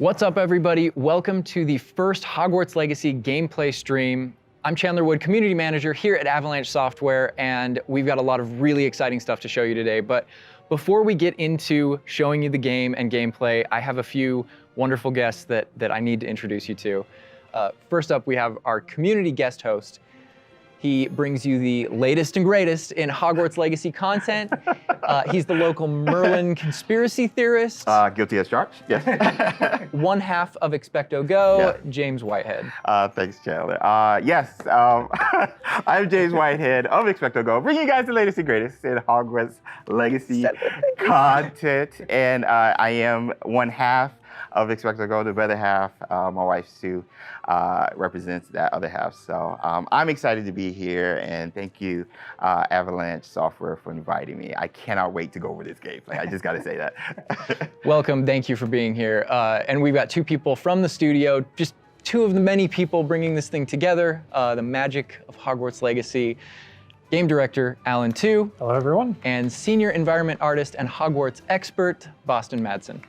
What's up, everybody? Welcome to the first Hogwarts Legacy gameplay stream. I'm Chandler Wood, Community Manager here at Avalanche Software, and we've got a lot of really exciting stuff to show you today. But before we get into showing you the game and gameplay, I have a few wonderful guests that I need to introduce you to. First up, we have our community guest host. He brings you the latest and greatest in Hogwarts Legacy content. He's the local Merlin conspiracy theorist. Guilty as charged, yes. One half of Expecto Go, Yeah. James Whitehead. Thanks, Chandler. Yes, I'm James Whitehead of Expecto Go, bringing you guys the latest and greatest in Hogwarts Legacy content. And I am one half of Expecto Go. The other half, my wife Sue, represents that other half. So I'm excited to be here, and thank you, Avalanche Software, for inviting me. I cannot wait to go over this gameplay. I just got to say that. Welcome, thank you for being here. And we've got two people from the studio, just two of the many people bringing this thing together, the magic of Hogwarts Legacy. Game director, Alan Tu. Hello, everyone. And senior environment artist and Hogwarts expert, Boston Madsen.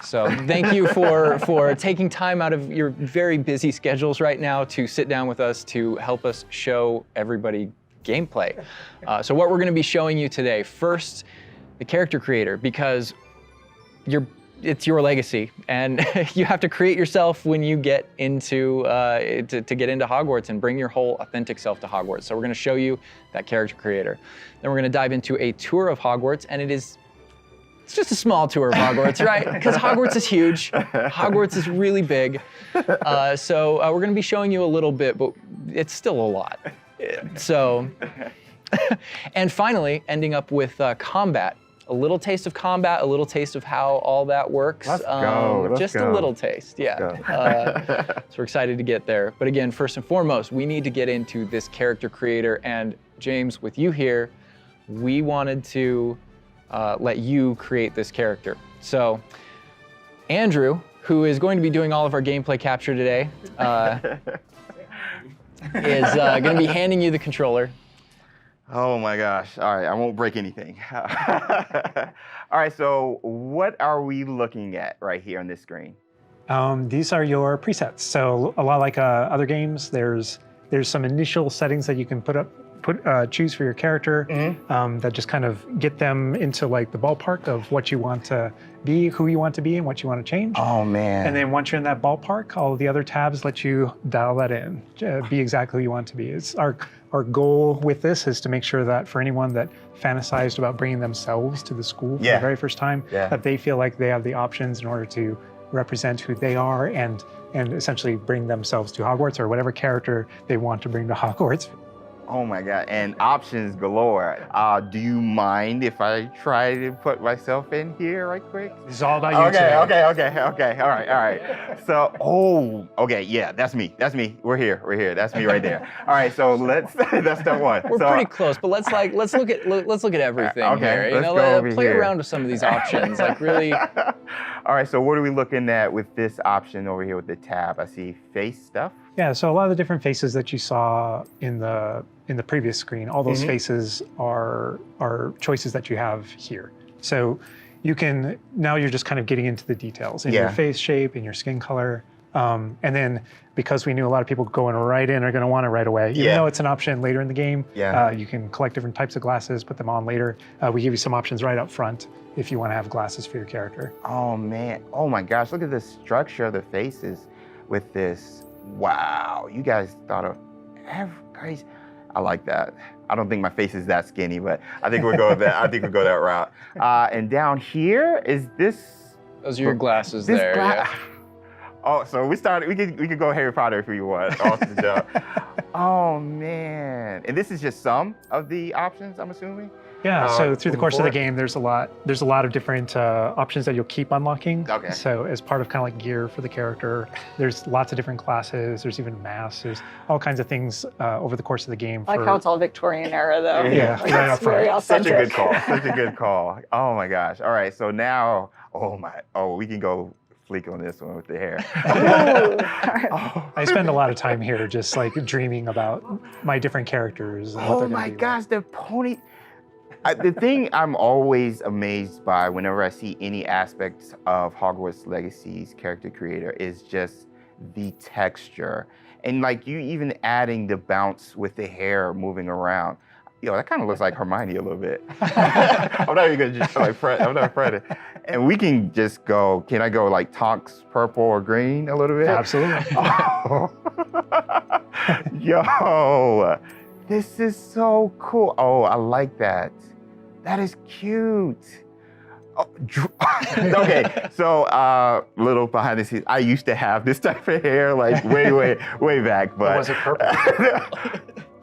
So thank you for taking time out of your very busy schedules right now to sit down with us to help us show everybody gameplay. So what we're going to be showing you today, first, the character creator, because it's your legacy, and you have to create yourself when you get into to get into Hogwarts and bring your whole authentic self to Hogwarts. So we're going to show you that character creator. Then we're going to dive into a tour of Hogwarts, and it's just a small tour of Hogwarts, right? Because Hogwarts is huge. Hogwarts is really big. So we're going to be showing you a little bit, but it's still a lot. So, and finally, ending up with combat. A little taste of combat, a little taste of how all that works. Let's go. Just a little taste, yeah. So we're excited to get there. But again, first and foremost, we need to get into this character creator. And James, with you here, we wanted to let you create this character. So Andrew, who is going to be doing all of our gameplay capture today, is going to be handing you the controller. Oh my gosh. All right, I won't break anything. All right, so what are we looking at right here on this screen? These are your presets. So a lot like other games, there's some initial settings that you can choose for your character that just kind of get them into like the ballpark of what you want to be, who you want to be, and what you want to change. Oh man. And then once you're in that ballpark, all of the other tabs let you dial that in, be exactly who you want to be. It's our goal with this is to make sure that for anyone that fantasized about bringing themselves to the school for the very first time, that they feel like they have the options in order to represent who they are and essentially bring themselves to Hogwarts or whatever character they want to bring to Hogwarts. Oh my God, and options galore. Do you mind if I try to put myself in here right quick? This is all about you today. Okay, all right. So, okay, yeah, that's me. We're here, that's me right there. All right, so that's step one. We're pretty close, but let's look at everything okay, here. Let's play here. around with some of these options, like really. All right, so what are we looking at with this option over here with the tab? I see face stuff. Yeah, so a lot of the different faces that you saw in the previous screen, all those faces are choices that you have here. So you can, now you're just kind of getting into the details in your face shape, in your skin color. And then because we knew a lot of people going right in are going to want it right away, even though it's an option later in the game, you can collect different types of glasses, put them on later. We give you some options right up front if you want to have glasses for your character. Oh man, oh my gosh, look at the structure of the faces with this. Wow, you guys thought of every. I like that. I don't think my face is that skinny, but I think we'll go that. I think we'll go that route. And down here is this. Those are your glasses there. Oh, so we could go Harry Potter if we want. Awesome job. Oh man, and this is just some of the options, I'm assuming. Yeah, so through the course of the game, there's a lot of different options that you'll keep unlocking. Okay. So as part of kind of like gear for the character, there's lots of different classes, there's even masks, there's all kinds of things over the course of the game. I like how it's all Victorian era though. Yeah, like, right up front. very authentic. Such a good call. Oh my gosh. All right, so now, we can go fleek on this one with the hair. I spend a lot of time here just like dreaming about my different characters. And what Oh they're gonna my be gosh, the pony. The thing I'm always amazed by whenever I see any aspects of Hogwarts Legacy's character creator is just the texture. And like you even adding the bounce with the hair moving around. Yo, that kind of looks like Hermione a little bit. I'm not even gonna just like Fred. I'm not Fred. And we can just go. Can I go like Tonks purple or green a little bit? Absolutely. Oh. Yo, this is so cool. Oh, I like that. That is cute. Oh, okay, so little behind the scenes. I used to have this type of hair like way back, but was it purple?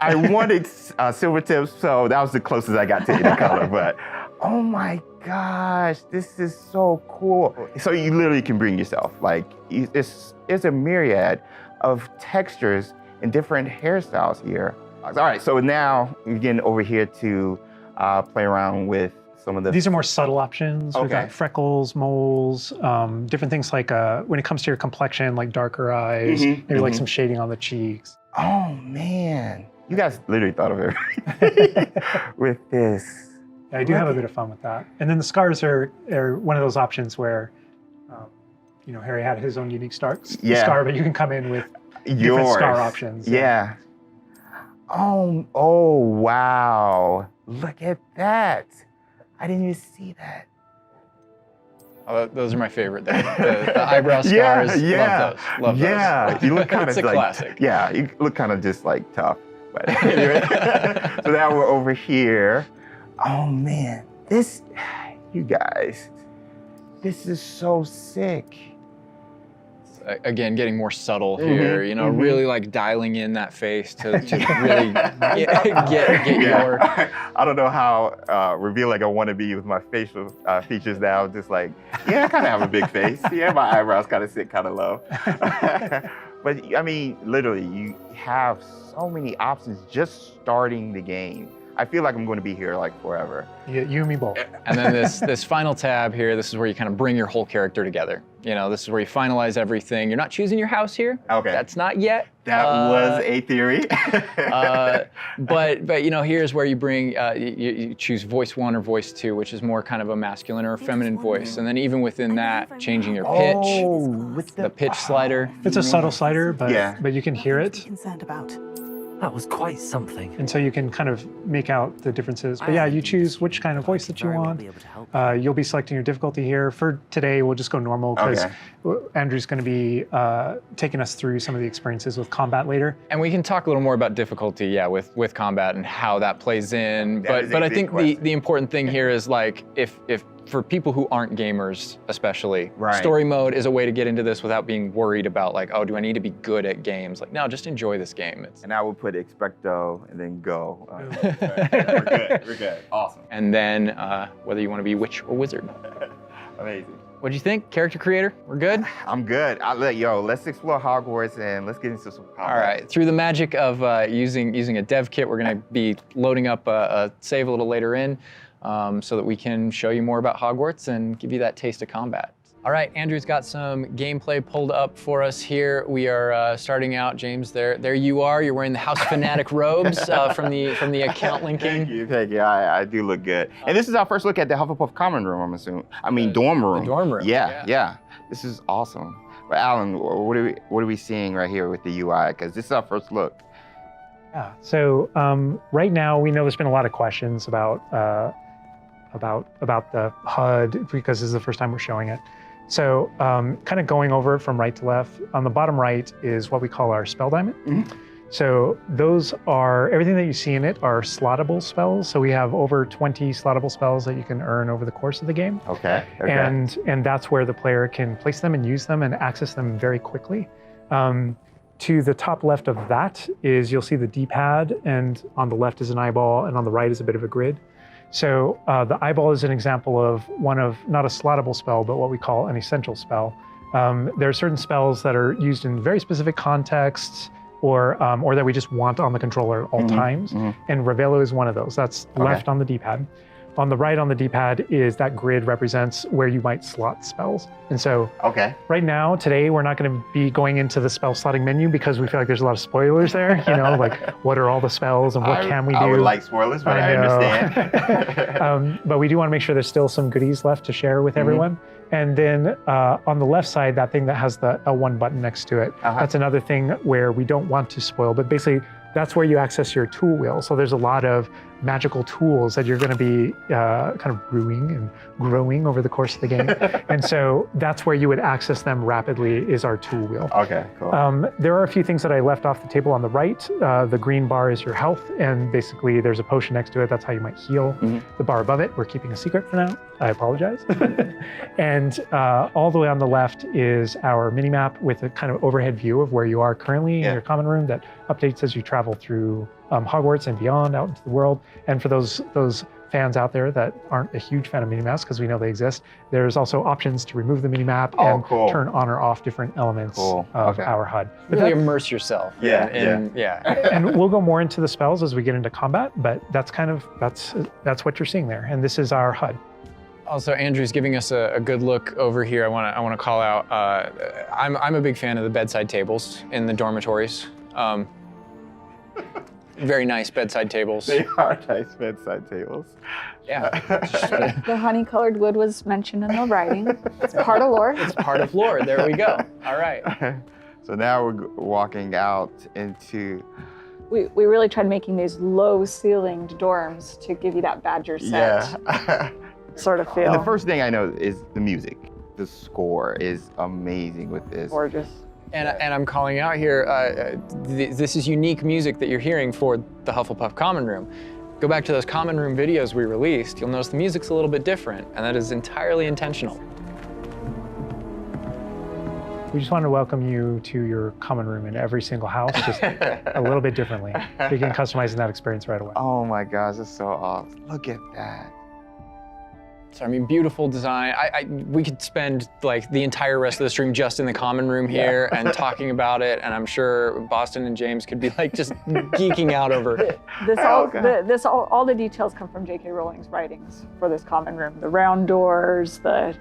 I wanted silver tips, so that was the closest I got to any color. But oh my gosh, this is so cool. So you literally can bring yourself. Like it's a myriad of textures and different hairstyles here. All right, so now we're getting over here to play around with some of the. These are more subtle options. We've Okay. got freckles, moles, different things like when it comes to your complexion, like darker eyes, maybe like some shading on the cheeks. Oh man, you guys literally thought of everything with this. I do have a bit of fun with that. And then the scars are one of those options where, Harry had his own unique scar, but you can come in with different scar options. Yeah. Oh wow. Look at that. I didn't even see that. Oh, those are my favorite. The eyebrow scars. Yeah. Love those. Yeah. You look kind of It's a like, classic. Yeah, you look kind of just like tough. But anyway. So now we're over here. Oh man, you guys, this is so sick. Again, getting more subtle here, really like dialing in that face to really get your. I don't know how revealing I want to be with my facial features now. Just like, yeah, I kind of have a big face. Yeah, my eyebrows kind of sit kind of low. But I mean, literally, you have so many options just starting the game. I feel like I'm going to be here like forever. You and me both. And then this final tab here, this is where you kind of bring your whole character together. This is where you finalize everything. You're not choosing your house here. Okay. That's not yet. That was a theory. But here's where you bring you choose voice 1 or voice 2, which is more kind of a masculine or a feminine voice, and then even within that, changing your pitch, with the pitch slider. It's a subtle slider, but Yeah. but you can hear it, Concerned about. That was quite something. and so you can kind of make out the differences. But yeah, you choose which kind of voice that you Very well want. be able to help. You'll be selecting your difficulty here. For today, we'll just go normal because Okay. Andrew's going to be taking us through some of the experiences with combat later. And we can talk a little more about difficulty, with combat and how that plays in. That is a But I big think question. the important thing here is like if for people who aren't gamers, especially, Right. story mode is a way to get into this without being worried about like, oh, do I need to be good at games? Like, no, just enjoy this game. It's, And I will put expecto and then go. We're good. Awesome. and then whether you want to be witch or wizard. Amazing. What'd you think, character creator? We're good. I'm good. Let's explore Hogwarts and let's get into some combat. All right. Through the magic of using a dev kit, we're going to be loading up a save a little later in so that we can show you more about Hogwarts and give you that taste of combat. All right, Andrew's got some gameplay pulled up for us here. We are starting out, James. There you are. You're wearing the House Fanatic robes from the account linking. Thank you. I do look good. And this is our first look at the Hufflepuff common room, I'm assuming. I mean, dorm room. The dorm room. Yeah. This is awesome. But Alan, what are we seeing right here with the UI? Because this is our first look. Yeah. So right now, we know there's been a lot of questions about the HUD because this is the first time we're showing it. So kind of going over it from right to left, on the bottom right is what we call our spell diamond. Mhm. So those are, everything that you see in it are slottable spells. So we have over 20 slottable spells that you can earn over the course of the game. Okay. And that's where the player can place them and use them and access them very quickly. To the top left of that is, you'll see the D-pad, and on the left is an eyeball, and on the right is a bit of a grid. So the eyeball is an example of one of, not a slottable spell, but what we call an essential spell. There are certain spells that are used in very specific contexts, or that we just want on the controller at all times. And Ravello is one of those. That's left on the D-pad. On the right on the D-pad is that grid represents where you might slot spells. And so Okay. right now, today, we're not going to be going into the spell slotting menu because we feel like there's a lot of spoilers there. You know, like what are all the spells and what can we do? I would like spoilers, but I know. understand. But we do want to make sure there's still some goodies left to share with everyone. And then on the left side, that thing that has the L1 button next to it, that's another thing where we don't want to spoil, but basically that's where you access your tool wheel. So there's a lot of magical tools that you're going to be kind of brewing and growing over the course of the game. And so that's where you would access them rapidly is our tool wheel. Okay, cool. There are a few things that I left off the table on the right. The green bar is your health, and basically there's a potion next to it. That's how you might heal. The bar above it, we're keeping a secret for now. I apologize. And all the way on the left is our mini map with a kind of overhead view of where you are currently in your common room that updates as you travel through Hogwarts and beyond out into the world. And for those fans out there that aren't a huge fan of minimaps, because we know they exist, there's also options to remove the minimap and turn on or off different elements of our HUD. But Really immerse yourself. Yeah, and we'll go more into the spells as we get into combat, but that's kind of that's what you're seeing there. And this is our HUD. Also, Andrew's giving us a good look over here. I want to call out. I'm a big fan of the bedside tables in the dormitories. Very nice bedside tables. They are nice bedside tables. Yeah. The honey-colored wood was mentioned in the writing. It's part of lore. It's part of lore. There we go. All right. So now we're walking out into. We really tried making these low-ceilinged dorms to give you that Badger set sort of feel. And the first thing I know is the music. The score is amazing with this. Gorgeous. And I'm calling out here, this is unique music that you're hearing for the Hufflepuff Common Room. Go back to those Common Room videos we released, you'll notice the music's a little bit different, and that is entirely intentional. We just want to welcome you to your common room in every single house, just a little bit differently. Begin customizing that experience right away. Oh my gosh, that's so awesome. Look at that. So I mean, beautiful design. We could spend like the entire rest of the stream just in the common room here and talking about it, and I'm sure Boston and James could be like just geeking out over it. All the details come from J.K. Rowling's writings for this common room. The round doors, the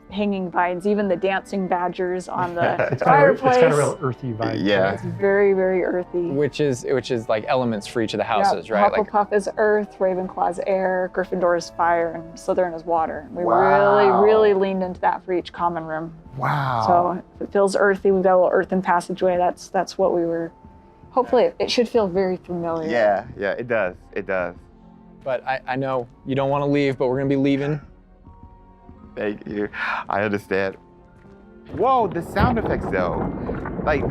hanging vines, even the dancing badgers on the fireplace. It's got a real earthy vibe. Yeah. It's very, very earthy. Which is like elements for each of the houses, right? Hufflepuff is earth, Ravenclaw's air, Gryffindor is fire, and Slytherin is water. We really leaned into that for each common room. Wow. So it feels earthy. We've got a little earthen passageway. That's what we were. Hopefully, it should feel very familiar. Yeah, it does. It does. But I know you don't want to leave, but we're gonna be leaving. Thank you. I understand. Whoa, the sound effects though. Like,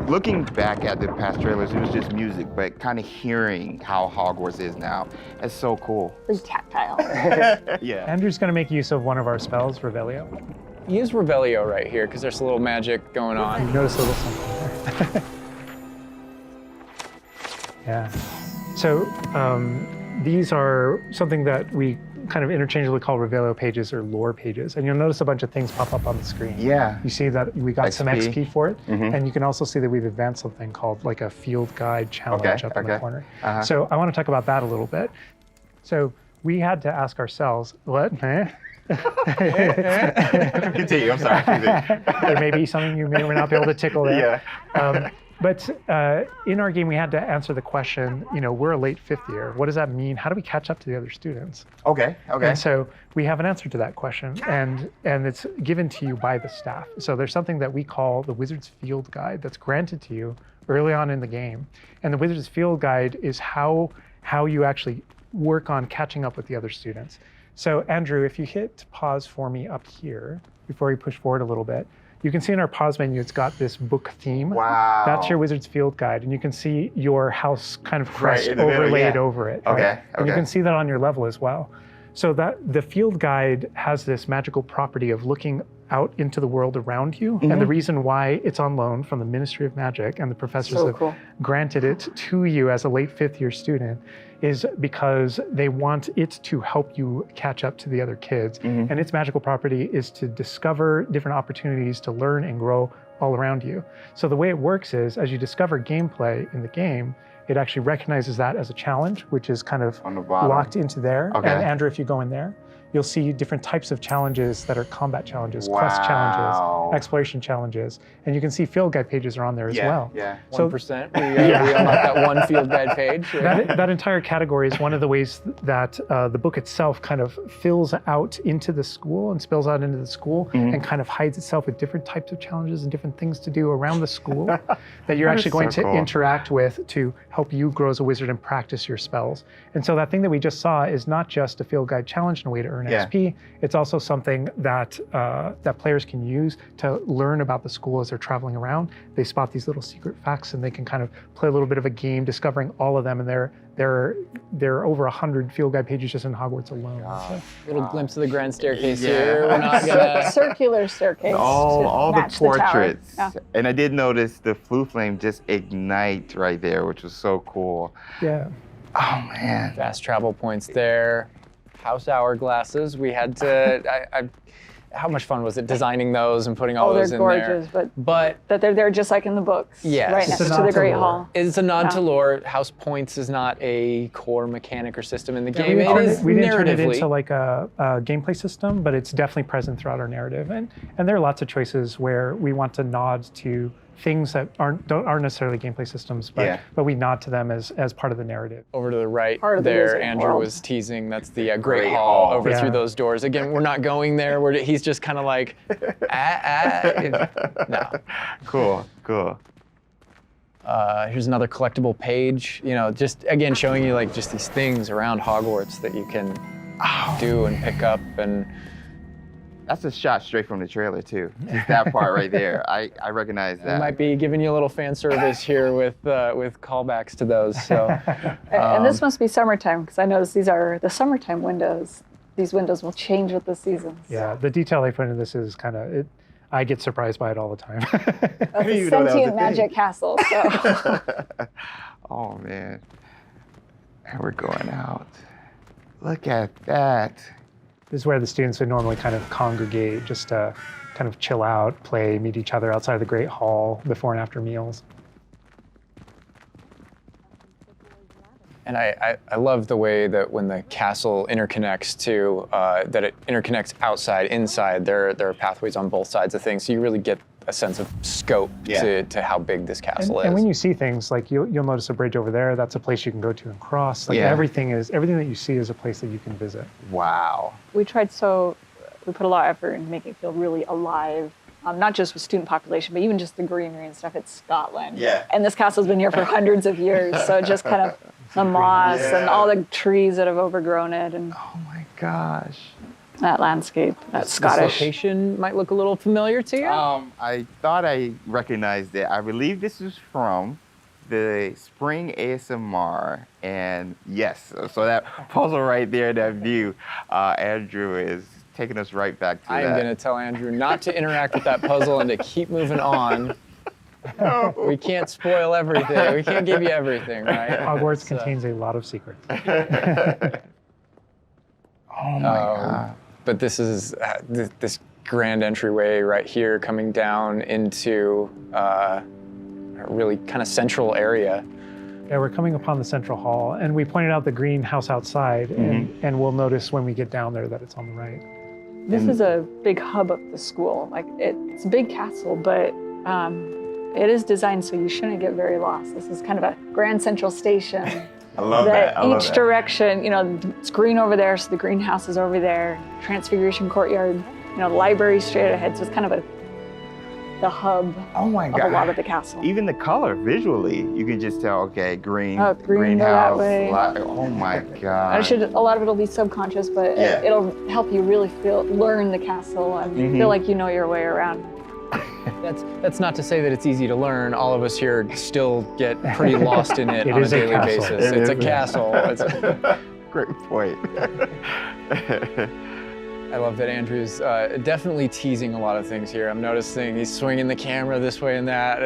looking back at the past trailers, it was just music, but kind of hearing how Hogwarts is now, it's so cool. Very tactile. Yeah. Andrew's going to make use of one of our spells, Revelio. Use Revelio right here, because there's a little magic going on. You notice a little something there. Yeah. So these are something that we kind of interchangeably call Revelio pages or lore pages. And you'll notice a bunch of things pop up on the screen. Yeah. You see that we got some XP. XP for it. And you can also see that we've advanced something called like a field guide challenge up in the corner. So I want to talk about that a little bit. So we had to ask ourselves, what? Continue, I'm sorry. There may be something you may or may not be able to tickle there. Yeah. But in our game, we had to answer the question, we're a late fifth year. What does that mean? How do we catch up to the other students? Okay. And so we have an answer to that question, and it's given to you by the staff. So there's something that we call the Wizard's Field Guide that's granted to you early on in the game. And the Wizard's Field Guide is how you actually work on catching up with the other students. So Andrew, if you hit pause for me up here, before we push forward a little bit, you can see in our pause menu, it's got this book theme. Wow. That's your Wizard's Field Guide. And you can see your house kind of crest in the middle, overlaid over it. Okay, Right? And you okay. can see that on your level as well. So that the field guide has this magical property of looking out into the world around you. And the reason why it's on loan from the Ministry of Magic and the professors have granted it to you as a late fifth year student is because they want it to help you catch up to the other kids. And its magical property is to discover different opportunities to learn and grow all around you. So the way it works is, as you discover gameplay in the game, it actually recognizes that as a challenge, which is kind of On the bottom. locked into there. Okay. And Andrew, if you go in there, you'll see different types of challenges that are combat challenges, quest challenges, Wow. exploration challenges, and you can see field guide pages are on there as well. Yeah. So 1%. We unlocked that one field guide page. that entire category is one of the ways that the book itself kind of fills out into the school and spills out into the school and kind of hides itself with different types of challenges and different things to do around the school that you're That actually is going so to cool. interact with to help you grow as a wizard and practice your spells. And so that thing that we just saw is not just a field guide challenge and a way to earn Yeah. XP. It's also something that that players can use to learn about the school as they're traveling around. They spot these little secret facts and they can kind of play a little bit of a game discovering all of them. And there are over 100 field guide pages just in Hogwarts alone. So, Little glimpse of the grand staircase Yeah. here. We're not gonna. Circular staircase. All to the match tower. portraits. Yeah. And I did notice the flue flame just ignite right there, which was so cool. yeah. Oh man. Fast travel points there. House hourglasses. We had to. How much fun was it designing those and putting all Oh, they're those in gorgeous, there? but But that they're there just like in the books. Yes. Right It's next a to nod the to Great lore. Hall. it's a nod to Yeah. lore. House points is not a core mechanic or system in the game. we It is didn't turn it narratively. into like a gameplay system, but it's definitely present throughout our narrative. And there are lots of choices where we want to nod to things that aren't necessarily gameplay systems, Yeah. but we nod to them as part of the narrative. Over to the right Part of the there, Wizarding Andrew World. was teasing. That's the Great Great Hall Hall. over Yeah. through those doors. Again, we're not going there. He's just kind of like, no. Cool. Here's another collectible page. You know, just again showing you like just these things around Hogwarts that you can do and pick up. And That's a shot straight from the trailer too. Just that part right there. I recognize we that. might be giving you a little fan service here with callbacks to those. So And this must be summertime because I noticed these are the summertime windows. These windows will change with the seasons. Yeah, the detail they put into this is kind of, I get surprised by it all the time. That's a even know that was a sentient thing. magic castle. So. Oh man. And we're going out. Look at that. This is where the students would normally kind of congregate just to kind of chill out, play, meet each other outside the Great Hall before and after meals. And I love the way that when the castle interconnects to, that it interconnects outside, inside. There are pathways on both sides of things, so you really get a sense of scope to how big this castle is. And when you see things, like you'll notice a bridge over there, that's a place you can go to and cross. Like Yeah. everything that you see is a place that you can visit. Wow. we put a lot of effort in making it feel really alive. Not just with student population, but even just the greenery and stuff. It's Scotland. Yeah. And this castle's been here for hundreds of years. So just kind of the moss and all the trees that have overgrown it and Oh my gosh. that landscape, that This Scottish. location might look a little familiar to you. I thought I recognized it. I believe this is from the Spring ASMR. And yes, so that puzzle right there, that view, Andrew is taking us right back to I am that. going to tell Andrew not to interact with that puzzle and to keep moving on. We can't spoil everything. We can't give you everything, right? Hogwarts So- contains a lot of secrets. Oh my God. But this is this grand entryway right here coming down into a really kind of central area. Yeah, we're coming upon the central hall, and we pointed out the greenhouse outside, and we'll notice when we get down there that it's on the right. This is a big hub of the school. Like it's a big castle, but it is designed so you shouldn't get very lost. This is kind of a grand central station. I love that. I love Each that. direction, it's green over there, so the greenhouse is over there. Transfiguration Courtyard, the library straight ahead. So it's kind of the hub Oh my of God. a lot of the castle. Even the color visually, you can just tell, okay, green, Oh, green, go that greenhouse. way. Oh my God. A lot of it'll be subconscious, but Yeah. it'll help you really learn the castle and feel like you know your way around. That's not to say that it's easy to learn. All of us here still get pretty lost in it It on a is a daily castle. basis. It It's a is. castle. Great point. I love that Andrew's definitely teasing a lot of things here. I'm noticing he's swinging the camera this way and that.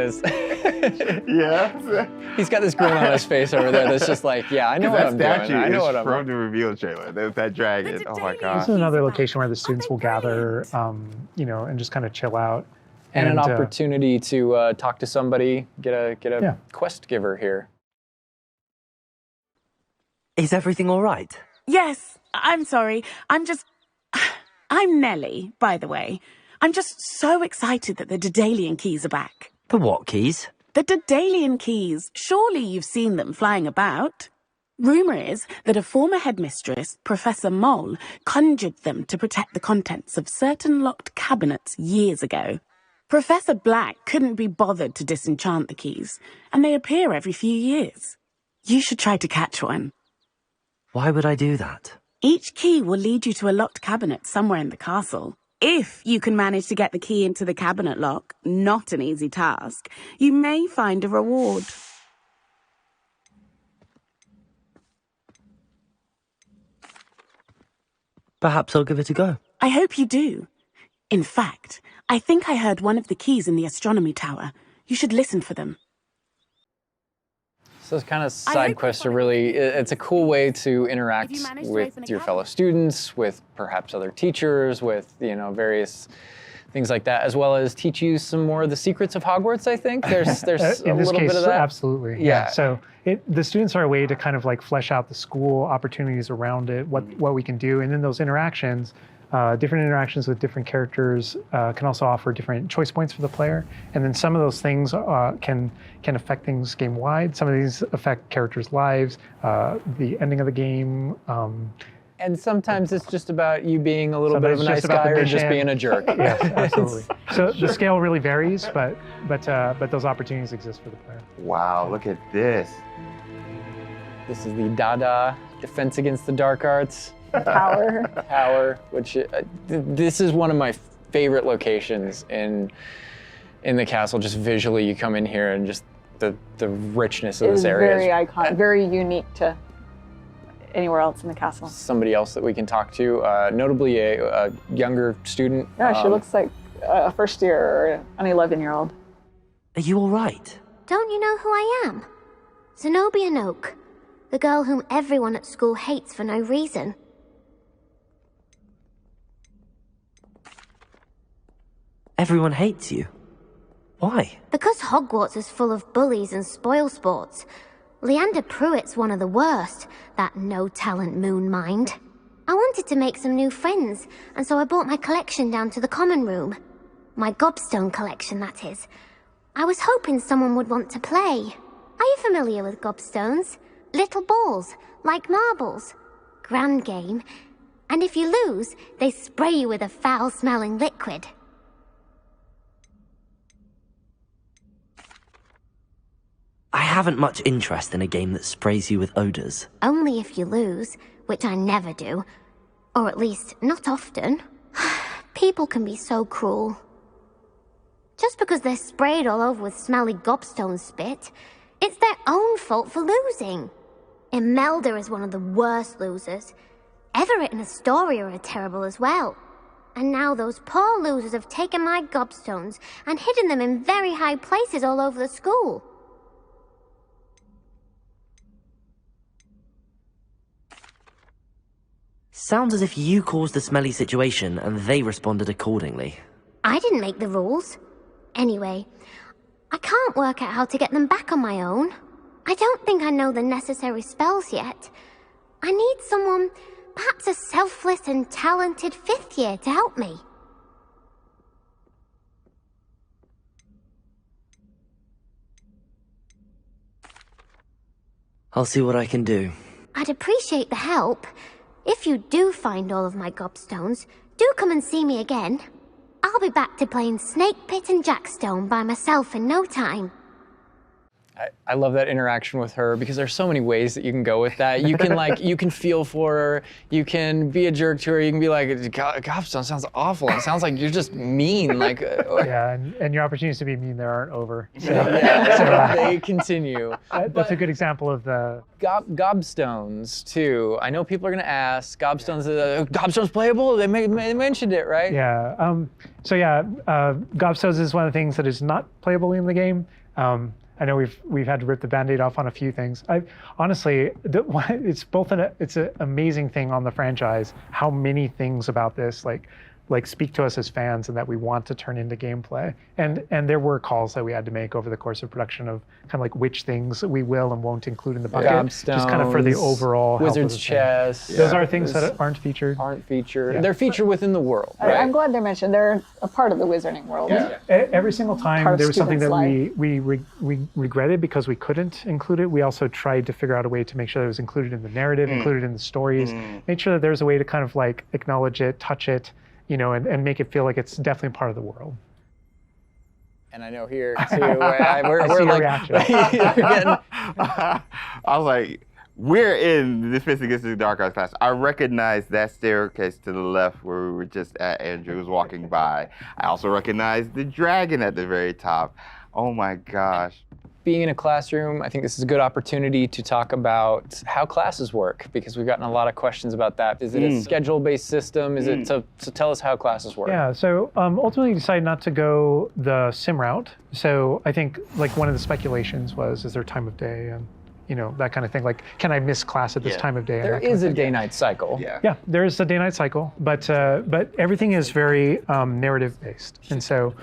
Yes. He's got this grin on his face over there that's just like, yeah, I know what That I'm statue doing. I know is what I'm from the reveal trailer. There's that dragon. Oh my This gosh. is another location where the students will gather, and just kind of chill out. And an opportunity to talk to somebody, get a Yeah. quest giver here. Is everything all right? Yes, I'm sorry. I'm Nellie, by the way. I'm just so excited that the Daedalian keys are back. The what keys? The Daedalian keys. Surely you've seen them flying about. Rumour is that a former headmistress, Professor Moll, conjured them to protect the contents of certain locked cabinets years ago. Professor Black couldn't be bothered to disenchant the keys, and they appear every few years. You should try to catch one. Why would I do that? Each key will lead you to a locked cabinet somewhere in the castle. If you can manage to get the key into the cabinet lock, not an easy task, you may find a reward. Perhaps I'll give it a go. I hope you do. In fact, I think I heard one of the keys in the astronomy tower. You should listen for them. So those kind of I side hope quests you are find- really, it's a cool way to interact If you manage to with open a your cabinet. fellow students, with perhaps other teachers, with, various things like that, as well as teach you some more of the secrets of Hogwarts, I think. There's a In this little case, bit of that. absolutely. Yeah. So the students are a way to kind of like flesh out the school opportunities around it, what we can do, and then those interactions. Different interactions with different characters can also offer different choice points for the player, and then some of those things can affect things game wide. Some of these affect characters' lives, the ending of the game. And sometimes it's just about you being a little bit of Sometimes a it's nice just about guy the or just mission. being a jerk. Yes, absolutely. So the scale really varies, but those opportunities exist for the player. Wow, look at this. This is the Dada Defense Against the Dark Arts Power. Tower, which this is one of my favorite locations in the castle. Just visually, you come in here and just the richness of It this is area. very iconic, very unique to anywhere else in the castle. Somebody else that we can talk to, notably a younger student. Yeah, she looks like a first year or an 11-year-old. Are you all right? Don't you know who I am? Zenobia Noak, the girl whom everyone at school hates for no reason. Everyone hates you. Why? Because Hogwarts is full of bullies and spoilsports. Leander Pruitt's one of the worst, that no-talent moon mind. I wanted to make some new friends, and so I brought my collection down to the common room. My gobstone collection, that is. I was hoping someone would want to play. Are you familiar with gobstones? Little balls, like marbles. Grand game. And if you lose, they spray you with a foul-smelling liquid. I haven't much interest in a game that sprays you with odors. Only if you lose, which I never do. Or at least, not often. People can be so cruel. Just because they're sprayed all over with smelly gobstone spit, it's their own fault for losing. Imelda is one of the worst losers. Everett and Astoria are terrible as well. And now those poor losers have taken my gobstones and hidden them in very high places all over the school. Sounds as if you caused the smelly situation and they responded accordingly. I didn't make the rules. Anyway, I can't work out how to get them back on my own. I don't think I know the necessary spells yet. I need someone, perhaps a selfless and talented 5th year to help me. I'll see what I can do. I'd appreciate the help. If you do find all of my gobstones, do come and see me again. I'll be back to playing Snake Pit and Jackstone by myself in no time. I love that interaction with her because there's so many ways that you can go with that. You can you can feel for her. You can be a jerk to her. You can be like, Gobstone sounds awful. It sounds like you're just mean. Yeah, and your opportunities to be mean there aren't over. So, they continue. that's a good example of the. Gobstones too. I know people are gonna ask. Gobstones playable? They mentioned it, right? Yeah. Gobstones is one of the things that is not playable in the game. I know we've had to rip the Band-Aid off on a few things. Honestly, it's an amazing thing on the franchise how many things about this, like like speak to us as fans and that we want to turn into gameplay. And there were calls that we had to make over the course of production of kind of like which things we will and won't include in the bucket, just kind of for the overall health of Wizard's the thing. Chess. Those are things that aren't featured. Aren't featured. Yeah. They're featured within the world, right? I'm glad they're mentioned. They're a part of the wizarding world. Every single Part time of there was something that Steven's we regretted because we couldn't include it. We also tried to figure out a way to make sure that it was included in the narrative, included in the stories, make sure that there's a way to kind of like acknowledge it, touch it, and make it feel like it's definitely part of the world. And I know here too, we're see your like, reaction. I was like, we're in the Dismissing Against the Dark Arts class. I recognize that staircase to the left where we were just at. Andrew was walking by. I also recognize the dragon at the very top. Oh my gosh. being in a classroom, I think this is a good opportunity to talk about how classes work, because we've gotten a lot of questions about that. Is it a schedule-based system? Is it, so tell us how classes work. Yeah, so ultimately decided not to go the sim route. So I think like one of the speculations was, is there time of day and that kind of thing. Like, can I miss class at this time of day? There is a day-night cycle. Yeah, there is a day-night cycle, but everything is very narrative-based, and so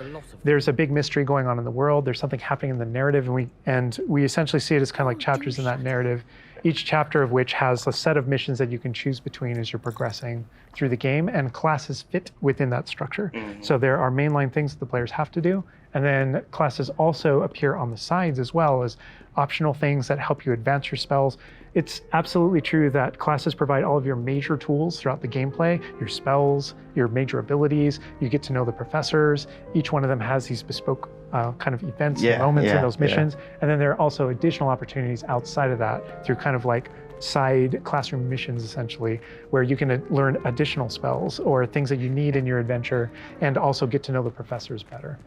there's a big mystery going on in the world. There's something happening in the narrative, and we essentially see it as kind of like chapters in that narrative. Each chapter of which has a set of missions that you can choose between as you're progressing through the game, and classes fit within that structure. So there are mainline things that the players have to do, and then classes also appear on the sides as well as optional things that help you advance your spells. It's absolutely true that classes provide all of your major tools throughout the gameplay, your spells, your major abilities. You get to know the professors. Each one of them has these bespoke kind of events and moments in those missions. And then there are also additional opportunities outside of that through kind of like side classroom missions, essentially, where you can learn additional spells or things that you need in your adventure and also get to know the professors better.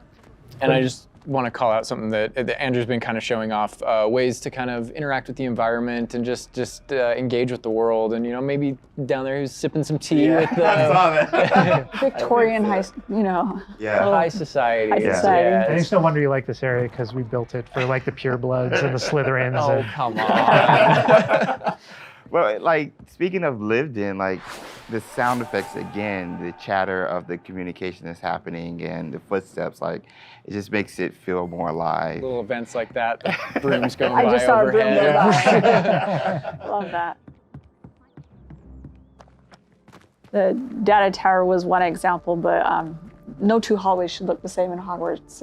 And I just want to call out something that Andrew's been kind of showing off, ways to kind of interact with the environment and just engage with the world. And, maybe down there he's sipping some tea with the I saw that. Victorian high, high society. High society. And it's no wonder you like this area because we built it for like the purebloods and the Slytherins. Oh, and, come on. Well, like, speaking of lived in, like, the sound effects again, the chatter of the communication that's happening and the footsteps, like, it just makes it feel more alive. Little events like that, the brooms going I by just saw a broom overhead. go by. Love that. The data tower was one example, but no two hallways should look the same in Hogwarts.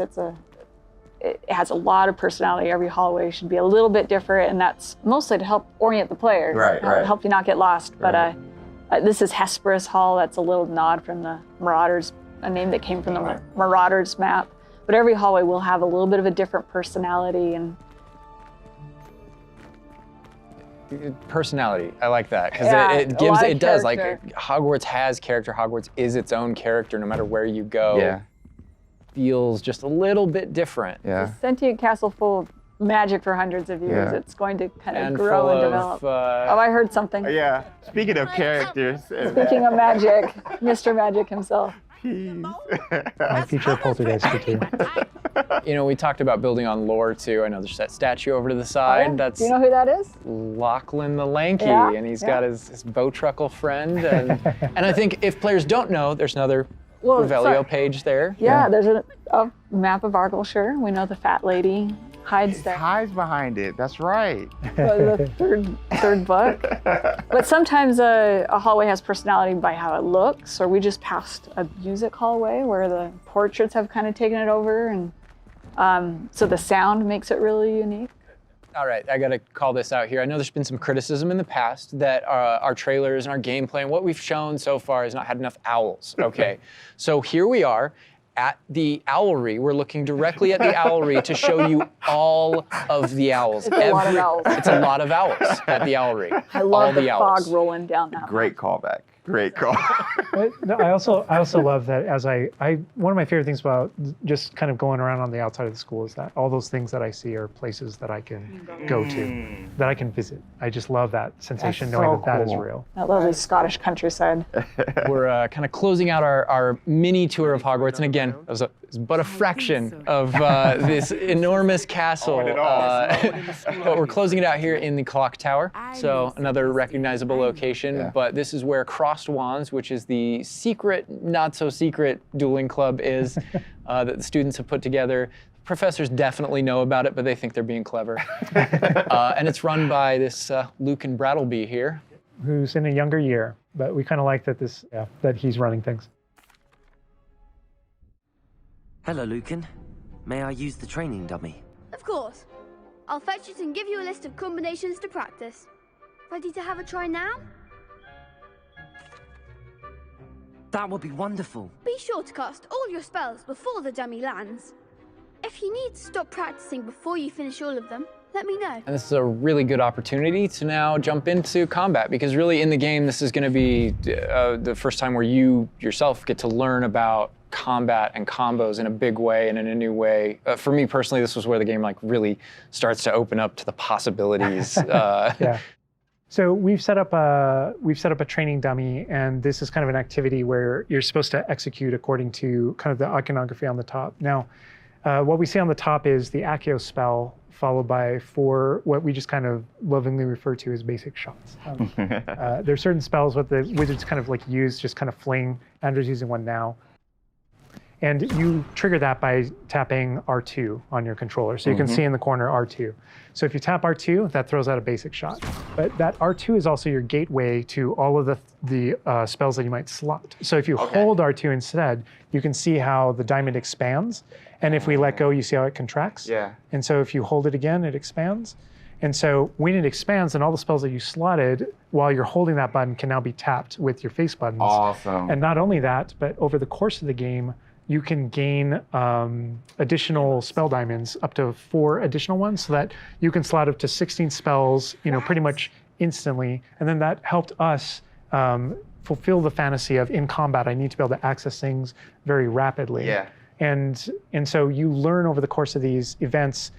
It has a lot of personality. Every hallway should be a little bit different, and that's mostly to help orient the player, help you not get lost. But this is Hesperus Hall. That's a little nod from the Marauders, a name that came from the Marauders map. But every hallway will have a little bit of a different personality and personality. I like that because Yeah, it a gives lot of it does like character. Hogwarts has character. Hogwarts is its own character no matter where you go. Yeah. Feels just a little bit different. Yeah. sentient castle full of magic for hundreds of years. Yeah. It's going to kind of And grow full and of, develop. Oh, I heard something. Yeah. Speaking of characters. Speaking of magic, Mr. Magic himself. might feature a poltergeist or two. We talked about building on lore too. I know there's that statue over to the side. That's Do you know who that is? Lachlan the Lanky, Yeah, and he's got his Bowtruckle friend. And I think if players don't know, there's another Revelio page there. Yeah, there's a map of Argyllshire. We know the fat lady hides there. Hides behind it. That's right. The third book. But sometimes a hallway has personality by how it looks, or we just passed a music hallway where the portraits have kind of taken it over, and so the sound makes it really unique. All right, I gotta call this out here. I know there's been some criticism in the past that our trailers and our gameplay and what we've shown so far has not had enough owls. Okay, so here we are at the Owlery. We're looking directly at the Owlery to show you all of the owls. It's a lot of owls. It's a lot of owls at the Owlery. I love all the owls. fog rolling down that. Great callback. Great call. No, I also love that as I one of my favorite things about just kind of going around on the outside of the school is that all those things that I see are places that I can go to, that I can visit. I just love that sensation That's knowing so that is cool. real. That lovely Scottish countryside. We're kind of closing out our mini tour of Hogwarts. And again, it was is but a fraction of this enormous castle. it all. But we're closing it out here in the clock tower. So another recognizable location. Yeah. But this is where Crossed Wands, which is the secret, not so secret dueling club is that the students have put together. Professors definitely know about it, but they think they're being clever. And it's run by this Lucan Brattleby here. Who's in a younger year, but we kind of like that that he's running things. Hello, Lucan. May I use the training dummy? Of course. I'll fetch it and give you a list of combinations to practice. Ready to have a try now? That would be wonderful. Be sure to cast all your spells before the dummy lands. If you need to stop practicing before you finish all of them, let me know. And this is a really good opportunity to now jump into combat, because really in the game, this is going to be the first time where you yourself get to learn about combat and combos in a big way and in a new way. For me personally, this was where the game like really starts to open up to the possibilities. Yeah. So we've set up a training dummy, and this is kind of an activity where you're supposed to execute according to kind of the iconography on the top. Now, what we see on the top is the Accio spell, followed by 4 what we just kind of lovingly refer to as basic shots. There are certain spells what the wizards kind of like use, just kind of fling. Andrew's using one now. And you trigger that by tapping R2 on your controller. So you can see in the corner R2. So if you tap R2, that throws out a basic shot. But that R2 is also your gateway to all of the spells that you might slot. So if you hold R2 instead, you can see how the diamond expands. And if we let go, you see how it contracts. Yeah. And so if you hold it again, it expands. And so when it expands, then all the spells that you slotted while you're holding that button can now be tapped with your face buttons. Awesome. And not only that, but over the course of the game, you can gain additional spell diamonds, up to 4 additional ones, so that you can slot up to 16 spells, pretty much instantly. And then that helped us fulfill the fantasy of in combat, I need to be able to access things very rapidly. Yeah. And so you learn over the course of these events,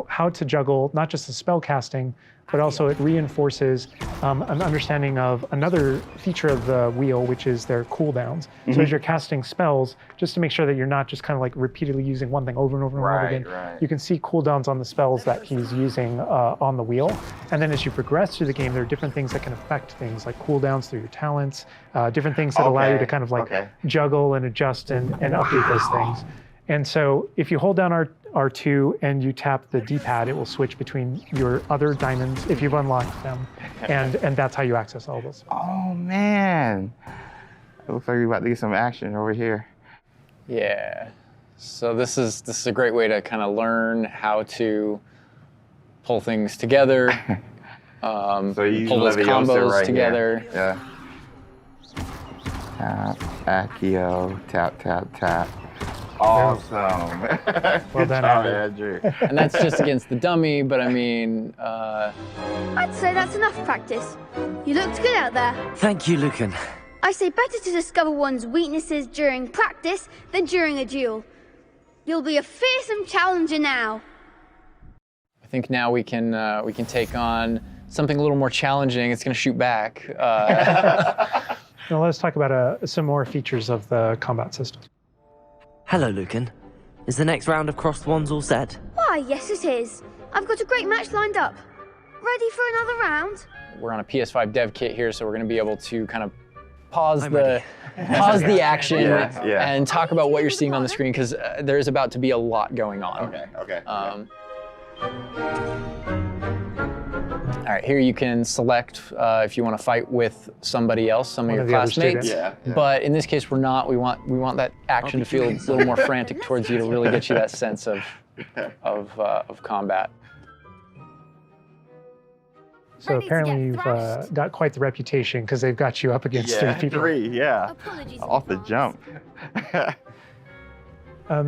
how to juggle not just the spell casting, but also it reinforces an understanding of another feature of the wheel, which is their cooldowns. So as you're casting spells, just to make sure that you're not just kind of like repeatedly using one thing over and over and over again, you can see cooldowns on the spells that he's using on the wheel. And then as you progress through the game, there are different things that can affect things, like cooldowns through your talents, different things that allow you to kind of like juggle and adjust and update those things. And so if you hold down R2 and you tap the D-pad, it will switch between your other diamonds if you've unlocked them, and that's how you access all those. Oh man, it looks like we're about to get some action over here. Yeah. So this is a great way to kind of learn how to pull things together, So you use pull those Leviosa combos right together. Here. Yeah. Tap, Accio, tap, tap, tap. Awesome. Well done, Andrew. And that's just against the dummy, but I mean, I'd say that's enough practice. You looked good out there. Thank you, Lucan. I say better to discover one's weaknesses during practice than during a duel. You'll be a fearsome challenger now. I think now we can take on something a little more challenging. It's going to shoot back. Now let's talk about some more features of the combat system. Hello, Lucan. Is the next round of Crossed Wands all set? Why, yes it is. I've got a great match lined up. Ready for another round? We're on a PS5 dev kit here, so we're going to be able to kind of pause I'm the action Yeah. and talk about what you're seeing on the screen, because there's about to be a lot going on. Okay. All right, here you can select if you want to fight with somebody else, some of One your of the other classmates. students. Yeah. But in this case, we're not. We want that action to feel a little more frantic towards you to really get you that sense of combat. So apparently you've got quite the reputation because they've got you up against 3 people. 3, yeah. Apologies. Off the jump.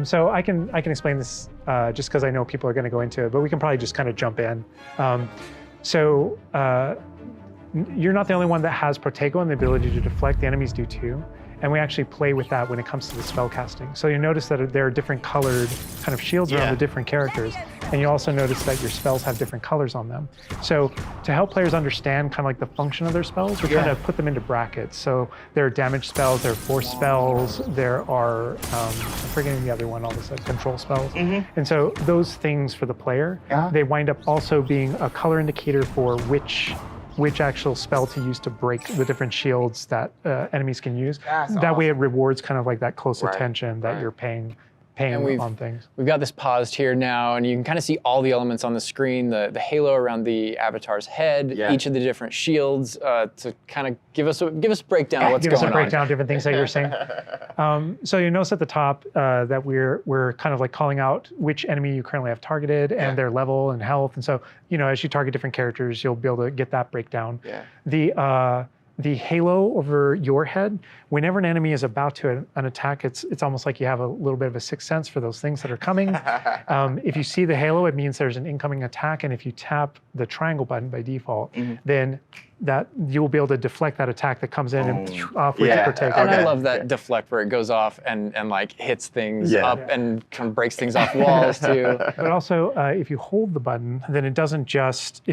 So I can explain this just because I know people are going to go into it, but we can probably just kind of jump in. You're not the only one that has Protego and the ability to deflect. The enemies do too. and we actually play with that when it comes to the spell casting. So you notice that there are different colored kind of shields around the different characters, and you also notice that your spells have different colors on them. So to help players understand kind of like the function of their spells, we kind of put them into brackets. So there are damage spells, there are force spells, there are, I'm forgetting the other one, all of a sudden, control spells. And so those things for the player, they wind up also being a color indicator for which actual spell to use to break the different shields that enemies can use. That way it rewards kind of like that close attention that you're paying on things. We've got this paused here now, and you can kind of see all the elements on the screen, the halo around the avatar's head, each of the different shields, to kind of give us a breakdown of what's going on. Give us a breakdown of different things that you're saying. So you notice at the top that we're kind of like calling out which enemy you currently have targeted and their level and health. And so, as you target different characters, you'll be able to get that breakdown. The halo over your head, whenever an enemy is about to an attack, it's almost like you have a little bit of a sixth sense for those things that are coming. If you see the halo, it means there's an incoming attack, and if you tap the triangle button by default, then that you will be able to deflect that attack that comes in and off with the protect. And I love that deflect where it goes off and like hits things up and kind of breaks things off walls too. But also, if you hold the button, then it doesn't just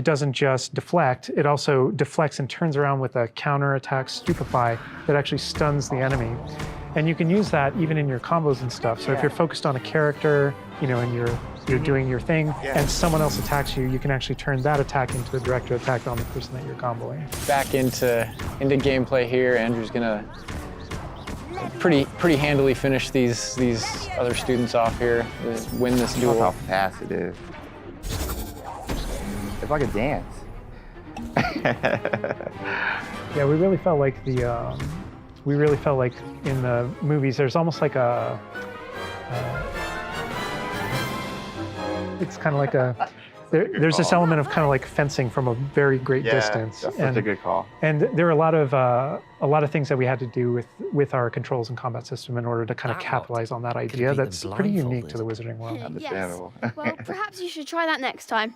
deflect. It also deflects and turns around with a counter attack stupefy that actually stuns the enemy. And you can use that even in your combos and stuff. So if you're focused on a character, and you're doing your thing, and someone else attacks you, you can actually turn that attack into a direct attack on the person that you're comboing. Back into gameplay here. Andrew's gonna pretty handily finish these other students off here, win this duel. Look how fast it is. It's like a dance. Yeah, we really felt like in the movies, there's almost like it's kind of like there's this element of kind of like fencing from a very great distance. That's such a good call. And there are a lot of things that we had to do with our controls and combat system in order to kind of capitalize on that idea that's pretty unique to the Wizarding world. Understandable. Yes. Well, perhaps you should try that next time.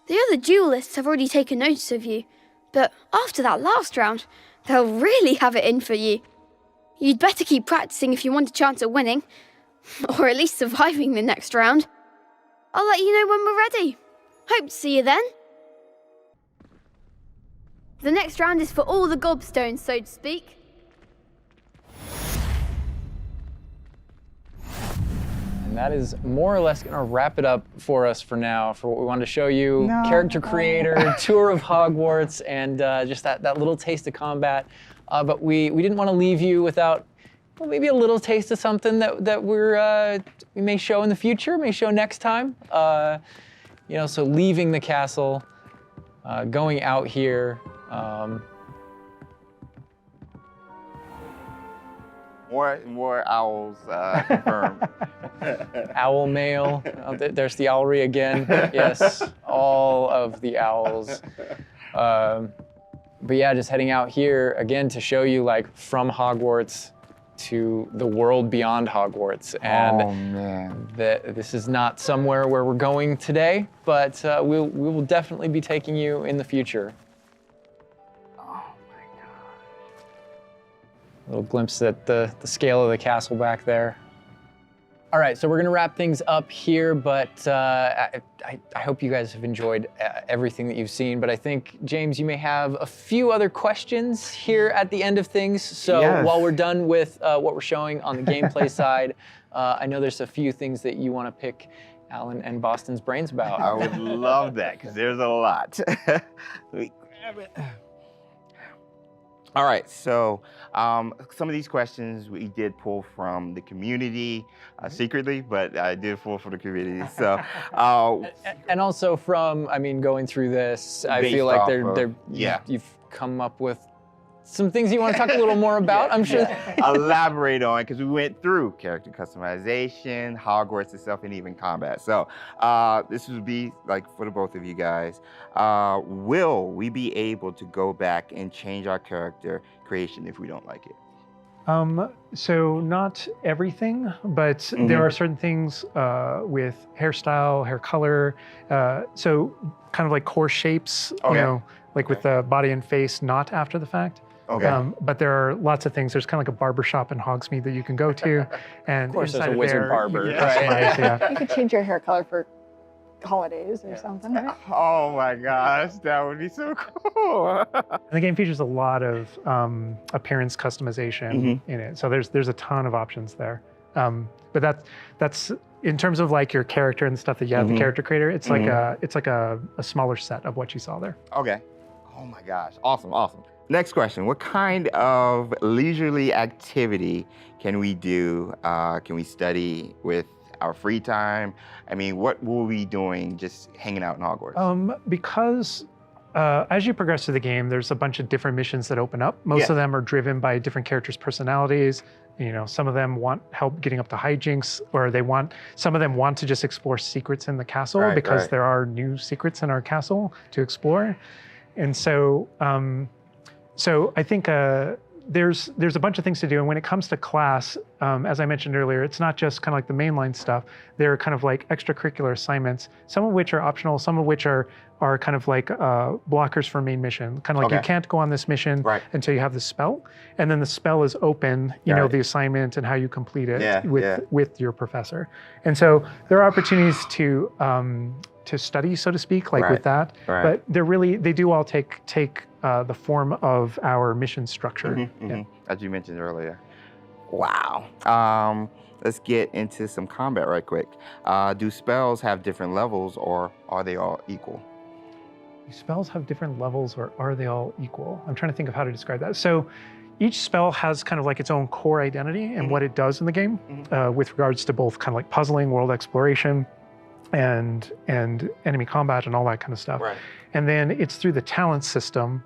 The other duelists have already taken notice of you, but after that last round, they'll really have it in for you. You'd better keep practicing if you want a chance at winning, or at least surviving the next round. I'll let you know when we're ready. Hope to see you then. The next round is for all the gobstones, so to speak. And that is more or less gonna wrap it up for us for now, for what we wanted to show you. Character creator, tour of Hogwarts, and just that little taste of combat. But we didn't want to leave you without maybe a little taste of something that we may show in the future, may show next time. So leaving the castle, going out here. More owls confirmed. Owl mail. There's the owlry again. Yes, all of the owls. But yeah, just heading out here again to show you like from Hogwarts to the world beyond Hogwarts. And this is not somewhere where we're going today, but we will definitely be taking you in the future. A little glimpse at the scale of the castle back there. All right, so we're gonna wrap things up here, but I hope you guys have enjoyed everything that you've seen, but I think, James, you may have a few other questions here at the end of things. So while we're done with what we're showing on the gameplay side, I know there's a few things that you wanna pick Alan and Boston's brains about. I would love that, because there's a lot. Let me grab it. All right, so some of these questions we did pull from the community secretly, but I did pull from the community. So, and also from, going through this, I feel like you've come up with some things you want to talk a little more about, I'm sure. Elaborate on, because we went through character customization, Hogwarts itself, and even combat. So this would be like for the both of you guys. Will we be able to go back and change our character creation if we don't like it? So not everything, but there are certain things with hairstyle, hair color, so kind of like core shapes, like with the body and face, not after the fact. Okay. But there are lots of things. There's kind of like a barber shop in Hogsmeade that you can go to, and Of course, there's inside a of wizard there, barber. you can Yeah. customize, yeah. You could change your hair color for holidays or something, right? Oh my gosh, that would be so cool. And the game features a lot of appearance customization in it. So there's a ton of options there. But that's in terms of like your character and stuff that you have, the character creator. It's like a smaller set of what you saw there. Okay. Oh my gosh, awesome, awesome. Next question, what kind of leisurely activity can we do? Can we study with our free time? I mean, what will we be doing just hanging out in Hogwarts? Because as you progress through the game, there's a bunch of different missions that open up. Most of them are driven by different characters' personalities. You know, some of them want help getting up to hijinks, or some of them want to just explore secrets in the castle because there are new secrets in our castle to explore. And so, so I think there's a bunch of things to do. And when it comes to class, as I mentioned earlier, it's not just kind of like the mainline stuff. There are kind of like extracurricular assignments, some of which are optional, some of which are kind of like blockers for main mission. Kind of like you can't go on this mission until you have the spell. And then the spell is open, you know, the assignment and how you complete it with your professor. And so there are opportunities to study, so to speak, like with that. But they do all take the form of our mission structure. As you mentioned earlier. Wow. Let's get into some combat right quick. Do spells have different levels, or are they all equal? Do spells have different levels, or are they all equal? I'm trying to think of how to describe that. So each spell has kind of like its own core identity and what it does in the game with regards to both kind of like puzzling, world exploration, and enemy combat and all that kind of stuff. And then it's through the talent system,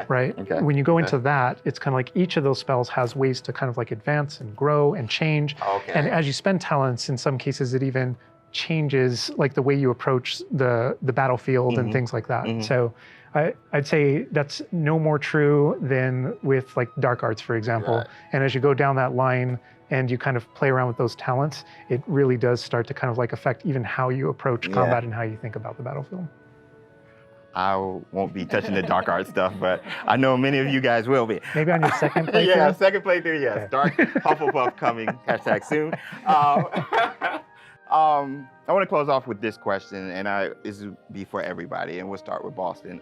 right? When you go into that, it's kind of like each of those spells has ways to kind of like advance and grow and change. And as you spend talents, in some cases, it even changes like the way you approach the battlefield and things like that. So I'd say that's no more true than with like dark arts, for example. And as you go down that line and you kind of play around with those talents, it really does start to kind of like affect even how you approach combat and how you think about the battlefield. I won't be touching the dark art stuff, but I know many of you guys will be. Maybe on your second playthrough? Yeah, second playthrough, yes. Okay. Dark Hufflepuff coming, #soon. I want to close off with this question, and this will be for everybody, and we'll start with Boston.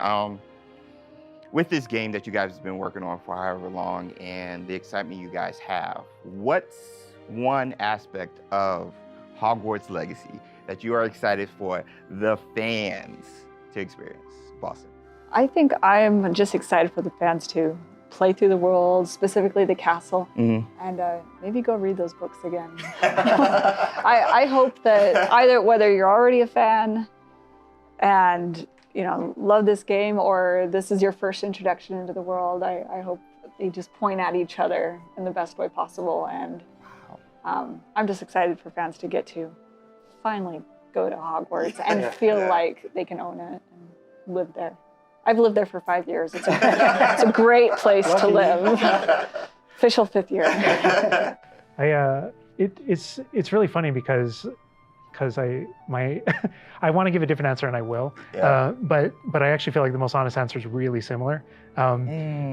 With this game that you guys have been working on for however long and the excitement you guys have, what's one aspect of Hogwarts Legacy that you are excited for the fans to experience? Boston. I think I'm just excited for the fans to play through the world, specifically the castle, and maybe go read those books again. I hope that whether you're already a fan and love this game, or this is your first introduction into the world, I hope they just point at each other in the best way possible. And I'm just excited for fans to get to finally go to Hogwarts and feel like they can own it and live there. I've lived there for 5 years. It's a great place to live. Official 5th year. It's really funny because I want to give a different answer, and I will. But I actually feel like the most honest answer is really similar.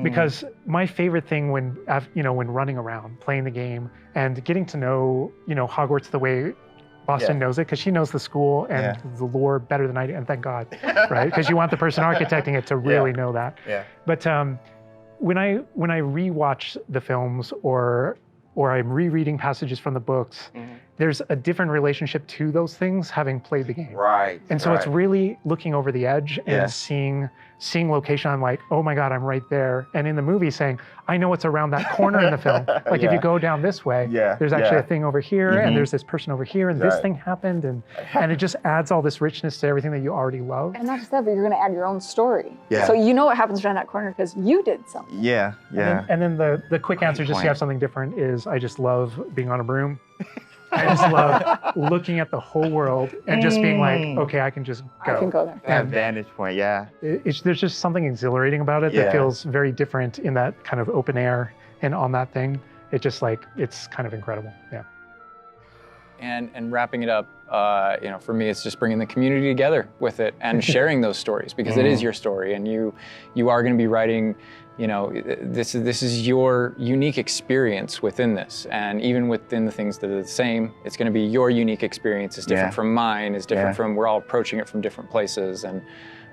Because my favorite thing when running around, playing the game, and getting to know Hogwarts the way Boston knows it, because she knows the school and the lore better than I do, and thank God, right? Because you want the person architecting it to really know that. But when I rewatch the films or I'm rereading passages from the books, there's a different relationship to those things having played the game. And so it's really looking over the edge and seeing location. I'm like, oh my God, I'm right there. And in the movie saying, I know what's around that corner in the film. Like if you go down this way, there's actually a thing over here, and there's this person over here, and this thing happened, and it just adds all this richness to everything that you already love. And not just that, but you're going to add your own story. So you know what happens around that corner because you did something. And then the quick answer, just to have something different, is I just love being on a broom. I just love looking at the whole world and just being like, okay, I can just go. I can go there. That vantage point, there's just something exhilarating about it that feels very different in that kind of open air and on that thing. It just it's kind of incredible. and wrapping it up, you know, for me, it's just bringing the community together with it and sharing those stories, because it is your story, and you are going to be writing. You know, this is your unique experience within this, and even within the things that are the same, it's going to be your unique experience. It's different from mine. It's different from. We're all approaching it from different places, and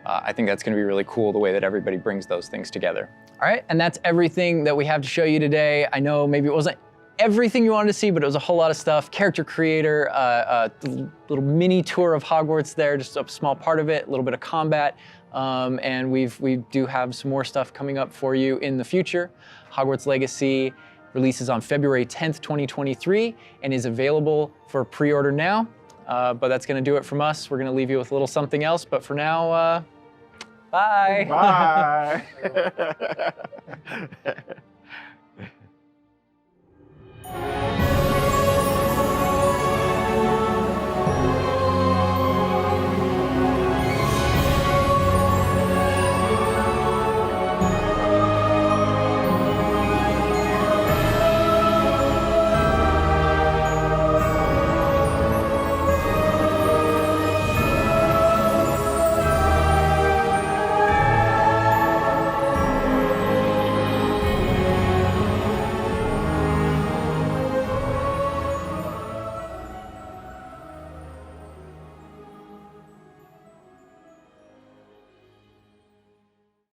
I think that's going to be really cool, the way that everybody brings those things together. All right, and that's everything that we have to show you today. I know maybe it wasn't everything you wanted to see, but it was a whole lot of stuff. Character creator, a little mini tour of Hogwarts there, just a small part of it, a little bit of combat. And we do have some more stuff coming up for you in the future. Hogwarts Legacy releases on February 10th, 2023, and is available for pre-order now. But that's going to do it from us. We're going to leave you with a little something else, but for now, bye. Bye.